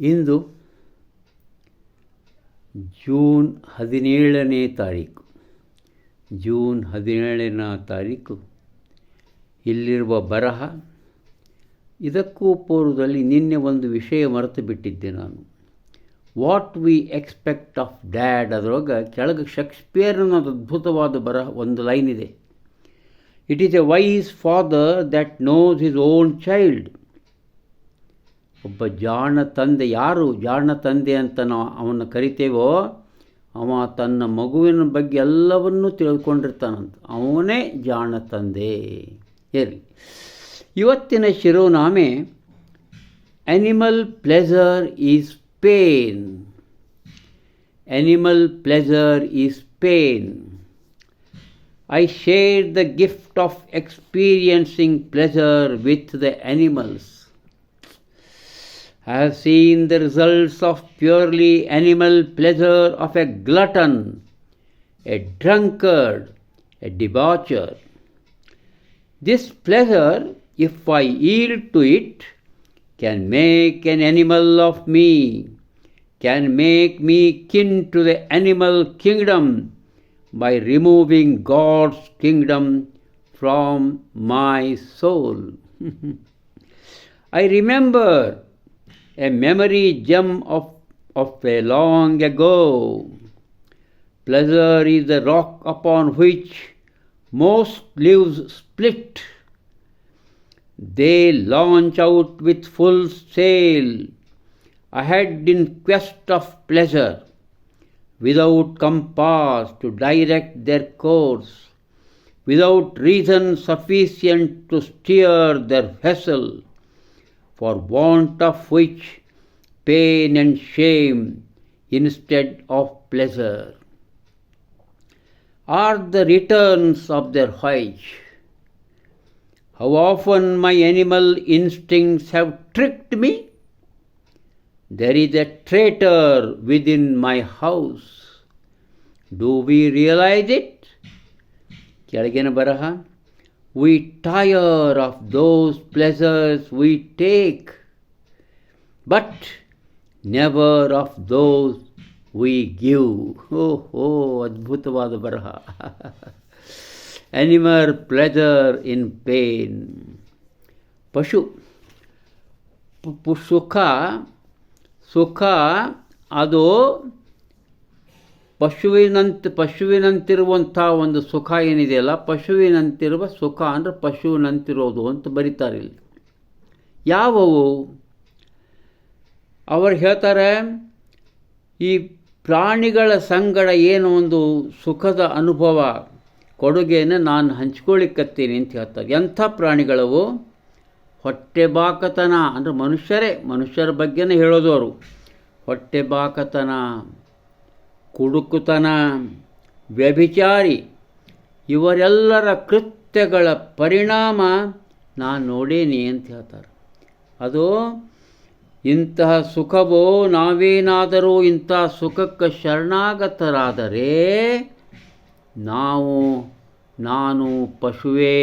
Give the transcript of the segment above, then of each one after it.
ಇಂದು June 17ನೇ ತಾರೀಕು. June 17ನೇ ತಾರೀಕು ಇಲ್ಲಿರುವ ಬರಹ. ಇದಕ್ಕೂ ಪೂರ್ವದಲ್ಲಿ ನಿನ್ನೆ ಒಂದು ವಿಷಯ ಮರೆತು ಬಿಟ್ಟಿದ್ದೆ ನಾನು. What we expect of dad ಅದರೊಳಗೆ ಕೆಳಗೆ ಶೇಕ್ಸ್ಪಿಯರ್ನ ಅದ್ಭುತವಾದ ಬರಹ ಒಂದು ಲೈನ್ ಇದೆ. It is a wise father that knows his own child. ಒಬ್ಬ ಜಾಣ ತಂದೆ, ಯಾರು ಜಾಣ ತಂದೆ ಅಂತ ನಾವು ಅವನ್ನ ಕರಿತೇವೋ ಅವ ತನ್ನ ಮಗುವಿನ ಬಗ್ಗೆ ಎಲ್ಲವನ್ನೂ ತಿಳ್ಕೊಂಡಿರ್ತಾನಂತ. ಅವನೇ ಜಾಣ ತಂದೆ. ಇರಲಿ, ಇವತ್ತಿನ ಶಿರೋನಾಮೆ animal pleasure is pain. Animal pleasure is pain. I share the gift of experiencing pleasure with the animals. I have seen the results of purely animal pleasure of a glutton, a drunkard, a debaucher. This pleasure, if I yield to it, can make an animal of me, can make me kin to the animal kingdom by removing God's kingdom from my soul. I remember a memory gem of a long ago. Pleasure is the rock upon which most lives split. They launch out with full sail ahead in quest of pleasure, without compass to direct their course, without reason sufficient to steer their vessel, for want of which pain and shame instead of pleasure are the returns of their voyage. How often my animal instincts have tricked me. There is a traitor within my house. Do we realize it? ಕೆಳಗಿನ ಬರಹ. We tire of those pleasures we take, but never of those we give. ಅದ್ಭುತವಾದ ಬರಹ. Animal pleasure in pain. ಪಶು ಸುಖ ಅದು ಪಶುವಿನಂತಿರುವಂಥ ಒಂದು ಸುಖ ಏನಿದೆಯಲ್ಲ, ಪಶುವಿನಂತಿರುವ ಸುಖ ಅಂದರೆ ಪಶುವಿನಂತಿರೋದು ಅಂತ ಬರೀತಾರೆ ಇಲ್ಲಿ. ಯಾವುವು? ಅವರು ಹೇಳ್ತಾರೆ, ಈ ಪ್ರಾಣಿಗಳ ಸಂಗಡ ಏನು ಒಂದು ಸುಖದ ಅನುಭವ ಕೊಡುಗೆಯನ್ನು ನಾನು ಹಂಚ್ಕೊಳ್ಳಿಕ್ಕತ್ತೀನಿ ಅಂತ ಹೇಳ್ತಾರೆ. ಎಂಥ ಪ್ರಾಣಿಗಳವು? ಹೊಟ್ಟೆಬಾಕತನ ಅಂದರೆ ಮನುಷ್ಯರ ಬಗ್ಗೆನೇ ಹೇಳೋದು ಅವರು. ಹೊಟ್ಟೆಬಾಕತನ, ಕುಡುಕುತನ, ವ್ಯಭಿಚಾರಿ, ಇವರೆಲ್ಲರ ಕೃತ್ಯಗಳ ಪರಿಣಾಮ ನಾನು ನೋಡೇನಿ ಅಂತ ಹೇಳ್ತಾರೆ. ಅದು ಇಂತಹ ಸುಖವೋ, ನಾವೇನಾದರೂ ಇಂಥ ಸುಖಕ್ಕೆ ಶರಣಾಗತರಾದರೆ ನಾನು ಪಶುವೇ,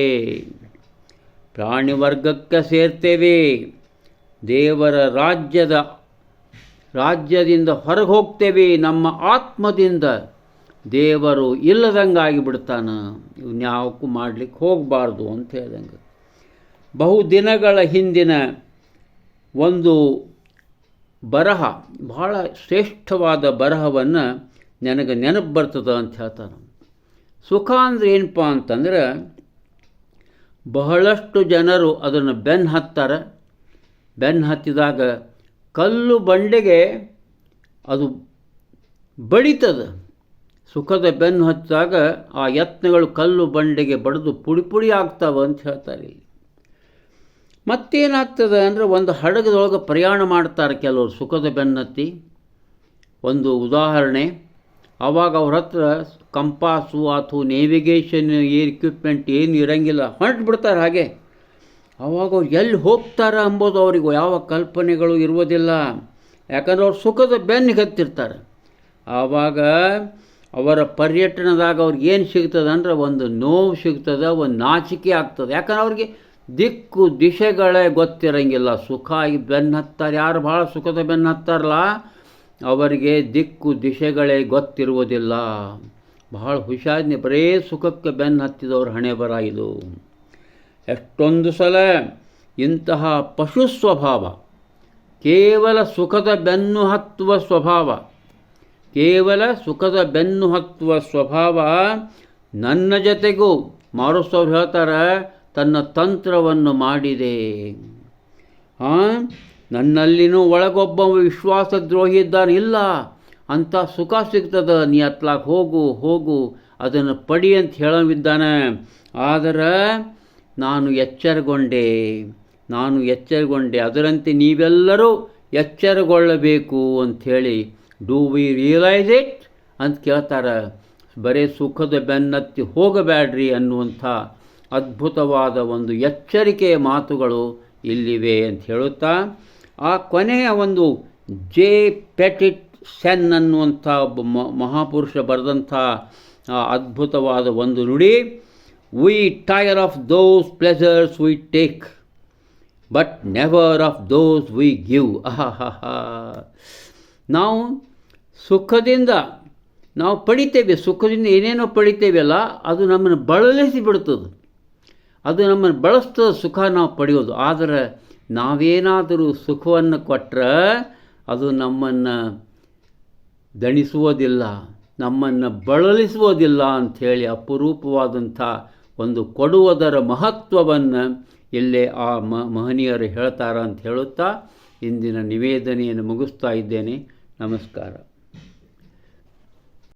ಪ್ರಾಣಿವರ್ಗಕ್ಕೆ ಸೇರ್ತೇವೆ. ದೇವರ ರಾಜ್ಯದಿಂದ ಹೊರಗೆ ಹೋಗ್ತೇವೆ. ನಮ್ಮ ಆತ್ಮದಿಂದ ದೇವರು ಇಲ್ಲದಂಗಾಗಿ ಬಿಡ್ತಾನೆ. ಇನ್ಯಾವಕ್ಕೂ ಮಾಡಲಿಕ್ಕೆ ಹೋಗಬಾರ್ದು ಅಂತ ಹೇಳ್ದಂಗೆ. ಬಹುದಿನಗಳ ಹಿಂದಿನ ಒಂದು ಬರಹ, ಬಹಳ ಶ್ರೇಷ್ಠವಾದ ಬರಹವನ್ನು ನನಗೆ ನೆನಪು ಬರ್ತದೆ ಅಂತ ಹೇಳ್ತಾನೆ. ಸುಖ ಅಂದರೆ ಏನಪ್ಪ ಅಂತಂದರೆ, ಬಹಳಷ್ಟು ಜನರು ಅದನ್ನು ಬೆನ್ನು ಹತ್ತಿದಾಗ ಕಲ್ಲು ಬಂಡೆಗೆ ಅದು ಬಡಿತದೆ. ಸುಖದ ಬೆನ್ನು ಹತ್ತಿದಾಗ ಆ ಯತ್ನಗಳು ಕಲ್ಲು ಬಂಡೆಗೆ ಬಡಿದು ಪುಡಿ ಆಗ್ತಾವೆ ಅಂತ ಹೇಳ್ತಾರೆ ಇಲ್ಲಿ. ಮತ್ತೇನಾಗ್ತದೆ ಅಂದರೆ, ಒಂದು ಹಡಗದೊಳಗೆ ಪ್ರಯಾಣ ಮಾಡ್ತಾರೆ ಕೆಲವರು ಸುಖದ ಬೆನ್ನತ್ತಿ. ಒಂದು ಉದಾಹರಣೆ, ಆವಾಗ ಅವ್ರ ಹತ್ರ ಕಂಪಾಸು ಅಥವಾ ನೇವಿಗೇಷನ್ ಎಕ್ವಿಪ್ಮೆಂಟ್ ಏನು ಇರೋಂಗಿಲ್ಲ, ಹೊರಟು ಬಿಡ್ತಾರೆ ಹಾಗೆ. ಆವಾಗ ಅವ್ರು ಎಲ್ಲಿ ಹೋಗ್ತಾರೆ ಅಂಬೋದು ಅವ್ರಿಗೆ ಯಾವ ಕಲ್ಪನೆಗಳು ಇರುವುದಿಲ್ಲ. ಯಾಕಂದ್ರೆ ಅವ್ರು ಸುಖದ ಬೆನ್ನಿಗೆ ಹತ್ತಿರ್ತಾರೆ. ಆವಾಗ ಅವರ ಪರ್ಯಟನದಾಗ ಅವ್ರಿಗೆ ಏನು ಸಿಗ್ತದೆ ಅಂದರೆ, ಒಂದು ನೋವು ಸಿಗ್ತದೆ, ಒಂದು ನಾಚಿಕೆ ಆಗ್ತದೆ. ಯಾಕಂದ್ರೆ ಅವ್ರಿಗೆ ದಿಕ್ಕು ದಿಶೆಗಳೇ ಗೊತ್ತಿರಂಗಿಲ್ಲ. ಸುಖ ಆಗಿ ಬೆನ್ನು ಹತ್ತಾರೆ, ಯಾರು ಭಾಳ ಸುಖದ ಬೆನ್ನು ಹತ್ತಾರಲ್ಲ ಅವರಿಗೆ ದಿಕ್ಕು ದಿಶೆಗಳೇ ಗೊತ್ತಿರುವುದಿಲ್ಲ. ಬಹಳ ಹುಷಾರಿನಿ, ಬರೇ ಸುಖಕ್ಕೆ ಬೆನ್ನು ಹತ್ತಿದವರು ಹಣೆ ಬರ ಇದು. ಎಷ್ಟೊಂದು ಸಲ ಇಂತಹ ಪಶು ಸ್ವಭಾವ, ಕೇವಲ ಸುಖದ ಬೆನ್ನು ಹತ್ತುವ ಸ್ವಭಾವ, ಕೇವಲ ಸುಖದ ಬೆನ್ನು ಹತ್ತುವ ಸ್ವಭಾವ ನನ್ನ ಜೊತೆಗೂ ಮಾರುಸ್ತವ್ರು ಹೇಳ್ತಾರೆ ತನ್ನ ತಂತ್ರವನ್ನು ಮಾಡಿದೆ. ನನ್ನಲ್ಲಿನೂ ಒಳಗೊಬ್ಬ ವಿಶ್ವಾಸದ್ರೋಹಿ ಇದ್ದಾನೆ, ಇಲ್ಲ ಅಂಥ ಸುಖ ಸಿಗ್ತದೆ, ನೀ ಅತ್ಲಾಗ ಹೋಗು ಹೋಗು ಅದನ್ನು ಪಡಿ ಅಂತ ಹೇಳೋವಿದ್ದಾನೆ. ಆದರೆ ನಾನು ಎಚ್ಚರಗೊಂಡೆ, ಅದರಂತೆ ನೀವೆಲ್ಲರೂ ಎಚ್ಚರಗೊಳ್ಳಬೇಕು ಅಂಥೇಳಿ. ಡೂ ವಿ ರಿಯಲೈಸ್ ಇಟ್ ಅಂತ ಕೇಳ್ತಾರೆ. ಬರೀ ಸುಖದ ಬೆನ್ನತ್ತಿ ಹೋಗಬೇಡ್ರಿ ಅನ್ನುವಂಥ ಅದ್ಭುತವಾದ ಒಂದು ಎಚ್ಚರಿಕೆಯ ಮಾತುಗಳು ಇಲ್ಲಿವೆ ಅಂತ ಹೇಳುತ್ತಾ, ಆ ಕೊನೆಯ ಒಂದು ಜೆ ಪೆಟಿಟ್ ಸೆನ್ ಅನ್ನುವಂಥ ಒಬ್ಬ ಮಹಾಪುರುಷ ಬರೆದಂಥ ಅದ್ಭುತವಾದ ಒಂದು ನುಡಿ, we tire of those pleasures we take but never of those we give. ನಾವು ಸುಖದಿಂದ ನಾವು ಪಡಿತೇವೆ, ಸುಖದಿಂದ ಏನೇನೋ ಪಡಿತೇವೆಲ್ಲ ಅದು ನಮ್ಮನ್ನು ಬಳಲಿಸಿ ಬಿಡ್ತದೆ, ಅದು ನಮ್ಮನ್ನು ಬಳಸ್ತದೆ ಸುಖ ನಾವು ಪಡೆಯೋದು. ಆದರೆ ನಾವೇನಾದರೂ ಸುಖವನ್ನು ಕೊಟ್ಟರೆ ಅದು ನಮ್ಮನ್ನು ದಣಿಸುವುದಿಲ್ಲ, ನಮ್ಮನ್ನು ಬಳಲಿಸುವುದಿಲ್ಲ ಅಂಥೇಳಿ ಅಪರೂಪವಾದಂಥ ಒಂದು ಕೊಡುವುದರ ಮಹತ್ವವನ್ನು ಇಲ್ಲೇ ಆ ಮಹನೀಯರು ಹೇಳ್ತಾರ ಅಂತ ಹೇಳುತ್ತಾ ಇಂದಿನ ನಿವೇದನೆಯನ್ನು ಮುಗಿಸ್ತಾ ಇದ್ದೇನೆ. ನಮಸ್ಕಾರ.